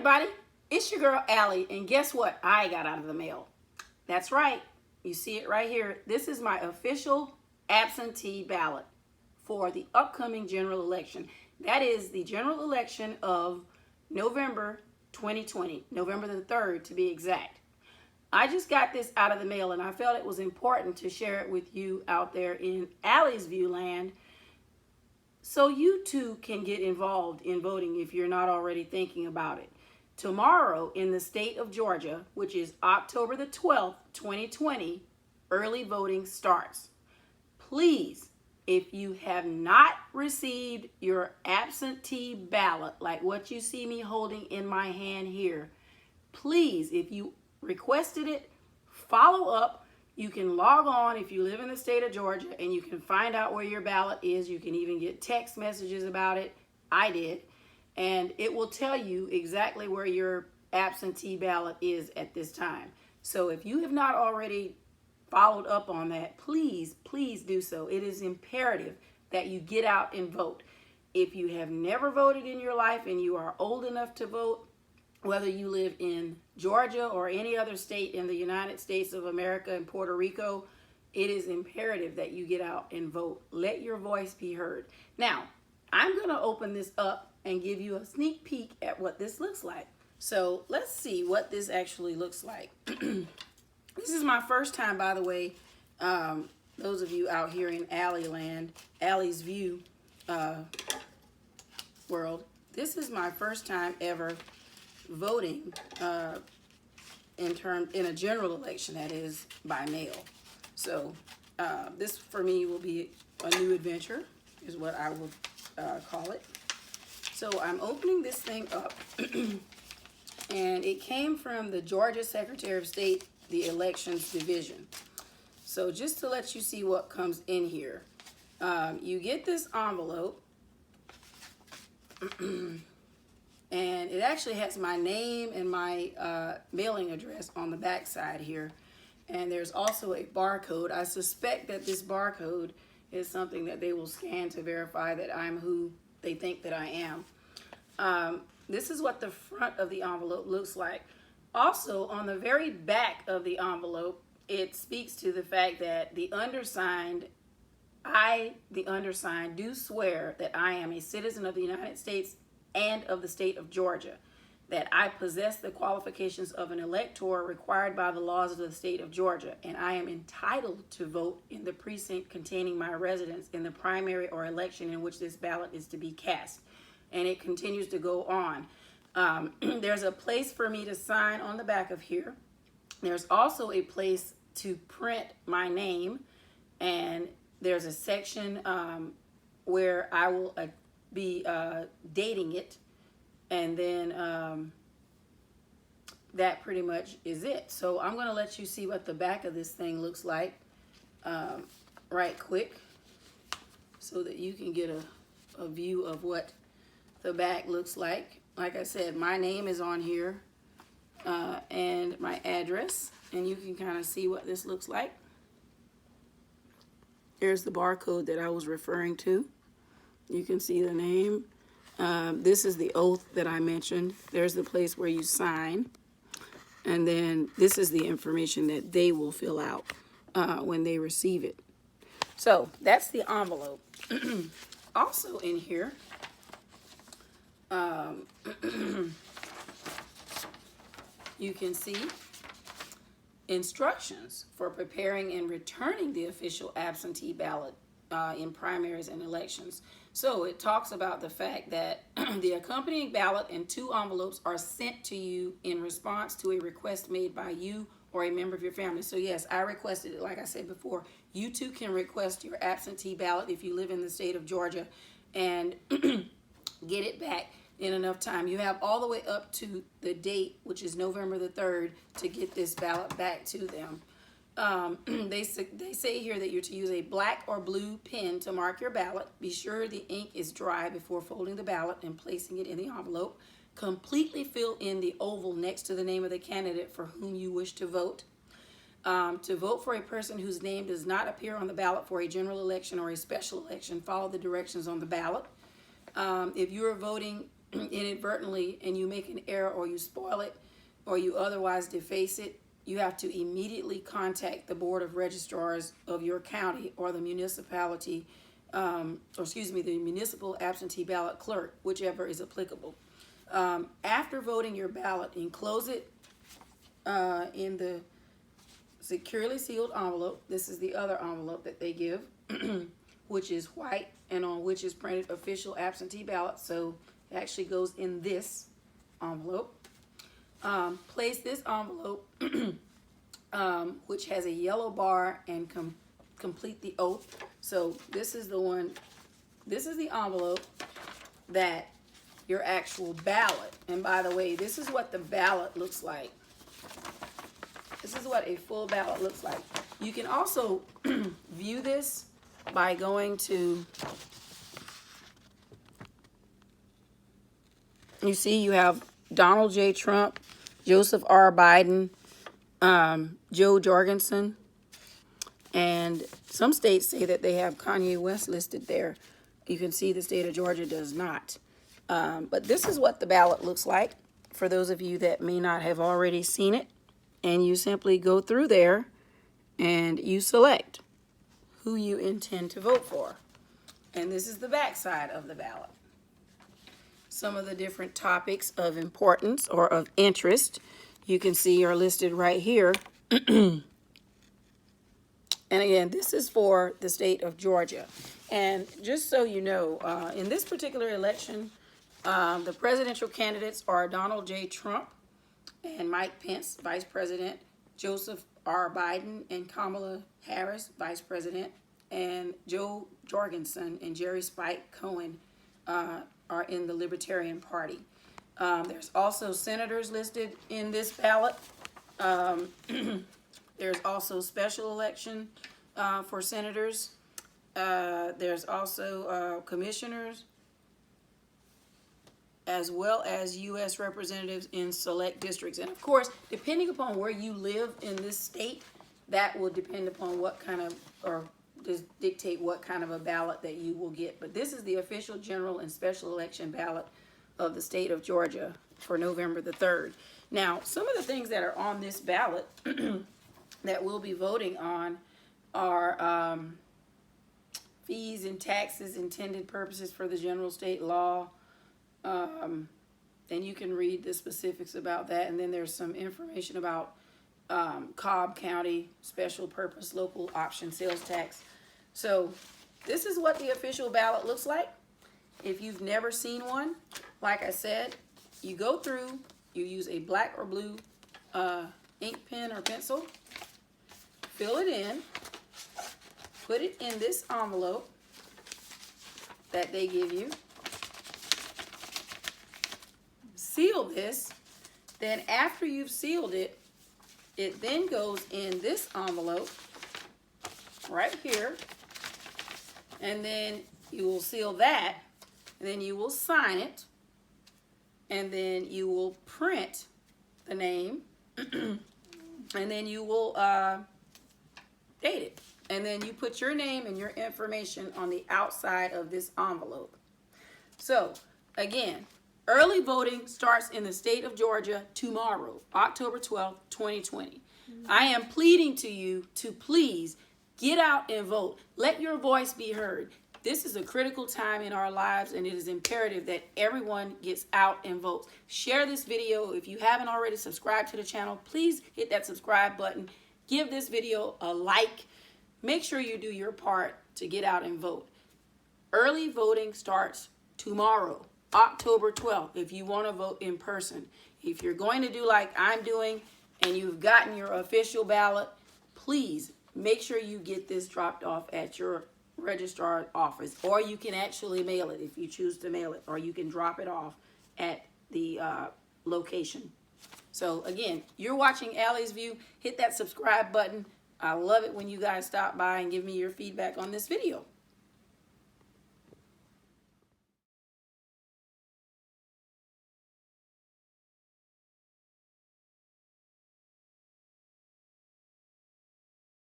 everybody, it's your girl Allie, and guess what I got out of the mail? That's right, you see it right here. This is my official absentee ballot for the upcoming general election. That is the general election of November 2020, November the 3rd to be exact. I just got this out of the mail and I felt it was important to share it with you out there in Allie's View land, so you too can get involved in voting if you're not already thinking about it. Tomorrow in the state of Georgia, which is October the 12th, 2020, early voting starts. Please, if you have not received your absentee ballot, like what you see me holding in my hand here, please, if you requested it, follow up. You can log on if you live in the state of Georgia and you can find out where your ballot is. You can even get text messages about it. I did. And it will tell you exactly where your absentee ballot is at this time. So if you have not already followed up on that, please do so. It is imperative that you get out and vote. If you have never voted in your life and you are old enough to vote, whether you live in Georgia or any other state in the United States of America and Puerto Rico, it is imperative that you get out and vote. Let your voice be heard. Now, I'm going to open this up and give you a sneak peek at what this looks like. So let's see what this actually looks like. This is my first time, by the way, those of you out here in Allie land, Allie's View world, this is my first time ever voting in a general election, that is by mail. So this for me will be a new adventure, is what I would call it. So I'm opening this thing up and it came from the Georgia Secretary of State, the Elections Division. So just to let you see what comes in here, you get this envelope and it actually has my name and my mailing address on the back side here. And there's also a barcode. I suspect that this barcode is something that they will scan to verify that I'm who they think that I am. This is what the front of the envelope looks like. Also, on the very back of the envelope, it speaks to the fact that the undersigned, do swear that I am a citizen of the United States and of the state of Georgia, that I possess the qualifications of an elector required by the laws of the state of Georgia, and I am entitled to vote in the precinct containing my residence in the primary or election in which this ballot is to be cast. And it continues to go on. There's a place for me to sign on the back of here. There's also a place to print my name, and there's a section where I will be dating it, and then that pretty much is it. So I'm going to let you see what the back of this thing looks like right quick, so that you can get a view of what the back looks like. Like I said, my name is on here and my address, and you can kind of see what this looks like. Here's the barcode that I was referring to. You can see the name. This is the oath that I mentioned. There's the place where you sign. And then this is the information that they will fill out when they receive it. So that's the envelope. Also in here, you can see instructions for preparing and returning the official absentee ballot in primaries and elections. So it talks about the fact that the accompanying ballot and 2 envelopes are sent to you in response to a request made by you or a member of your family. So yes, I requested it. Like I said before, you too can request your absentee ballot if you live in the state of Georgia and get it back in enough time. You have all the way up to the date, which is November the 3rd, to get this ballot back to them. They say here that you're to use a black or blue pen to mark your ballot. Be sure the ink is dry before folding the ballot and placing it in the envelope. Completely fill in the oval next to the name of the candidate for whom you wish to vote. To vote for a person whose name does not appear on the ballot for a general election or a special election, follow the directions on the ballot. If you are voting inadvertently and you make an error or you spoil it or you otherwise deface it, you have to immediately contact the Board of Registrars of your county or the municipality, the municipal absentee ballot clerk, whichever is applicable. After voting your ballot, enclose it in the securely sealed envelope. This is the other envelope that they give, which is white and on which is printed official absentee ballot. So it actually goes in this envelope. Place this envelope, which has a yellow bar, and complete the oath. So this is the one, this is the envelope that your actual ballot, and by the way, this is what the ballot looks like. This is what a full ballot looks like. You can also view this by going to, you see you have Donald J. Trump, Joseph R. Biden, Joe Jorgensen, and some states say that they have Kanye West listed there. You can see the state of Georgia does not. But this is what the ballot looks like for those of you that may not have already seen it. And you simply go through there and you select who you intend to vote for. And this is the back side of the ballot. Some of the different topics of importance or of interest you can see are listed right here. And again, this is for the state of Georgia. And just so you know, in this particular election, the presidential candidates are Donald J. Trump and Mike Pence, Vice President, Joseph R. Biden and Kamala Harris, Vice President, and Joe Jorgensen and Jerry Spike Cohen are in the Libertarian Party. There's also senators listed in this ballot. There's also special election for senators. There's also commissioners, as well as U.S. representatives in select districts. And of course, depending upon where you live in this state, that will depend upon what kind of, or just dictate what kind of a ballot that you will get. But this is the official general and special election ballot of the state of Georgia for November the 3rd. Now, some of the things that are on this ballot that we'll be voting on are fees and taxes, intended purposes for the general state law, and you can read the specifics about that. And then there's some information about Cobb County special purpose local option sales tax. So this is what the official ballot looks like. If you've never seen one, like I said, you go through, you use a black or blue ink pen or pencil, fill it in, put it in this envelope that they give you, seal this. Then after you've sealed it, it then goes in this envelope right here, and then you will seal that, and then you will sign it, and then you will print the name, and then you will date it, and then you put your name and your information on the outside of this envelope. So again, early voting starts in the state of Georgia tomorrow, October 12th, 2020. I am pleading to you to please get out and vote. Let your voice be heard. This is a critical time in our lives, and it is imperative that everyone gets out and votes. Share this video. If you haven't already subscribed to the channel, please hit that subscribe button. Give this video a like. Make sure you do your part to get out and vote. Early voting starts tomorrow, October 12th, if you want to vote in person. If you're going to do like I'm doing and you've gotten your official ballot, please make sure you get this dropped off at your registrar office, or you can actually mail it if you choose to mail it, or you can drop it off at the location. So again, you're watching Allie's View. Hit that subscribe button. I love it when you guys stop by and give me your feedback on this video.